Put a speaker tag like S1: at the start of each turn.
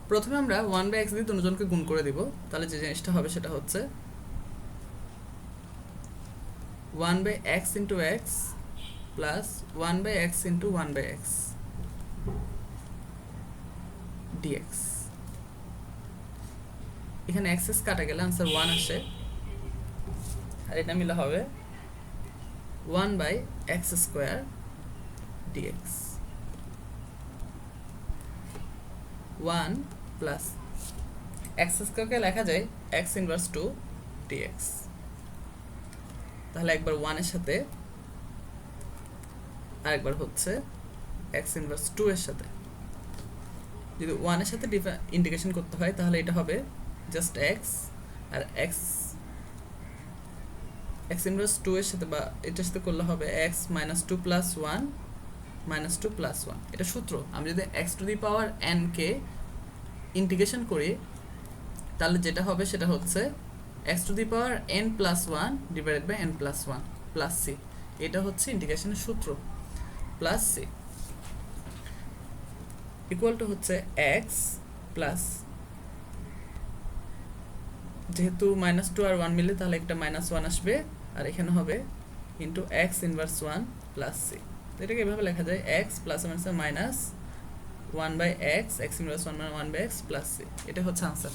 S1: প্রথমে আমরা 1/x দিয়ে দুজনকে গুণ করে দিব, তাহলে যে জিনিসটা হবে সেটা হচ্ছে 1/x into x plus 1/x into 1/x dx। এখানে এক্সেস কাটা গেলে আনসার 1 আসে, আর এটা মিলে হবে 1/x square dx। 1 plus x স্কয়ারকে লেখা যায় x ইনভার্স 2 dx। তাহলে একবার 1 এর সাথে আর একবার হচ্ছে x ইনভার্স 2 এর সাথে। যদি 1 এর সাথে ইন্টিগ্রেশন করতে হয় তাহলে এটা হবে জাস্ট x, আর x ইনভার্স 2 এর সাথে বা এটার সাথে করলে হবে x minus 2 plus 1 minus 2 plus 1। এটা সূত্র। আমি যদি x to the power n কে ইন্টিগ্রেশন করি তাহলে যেটা হবে সেটা হচ্ছে x to the power n plus 1 divided by n plus 1 plus c। এটা হচ্ছে ইন্টিগ্রেশনের সূত্র, প্লাস c ইকুয়াল টু হচ্ছে x প্লাস, যেহেতু মাইনাস 2 আর 1 মিলে তাহলে একটা মাইনাস 1 আসবে, আর এখানে হবে into x inverse 1 plus c। এটাকে এভাবে লেখা যায় x plus minus 1/x, x inverse 1/x plus c। এটা হচ্ছে আনসার।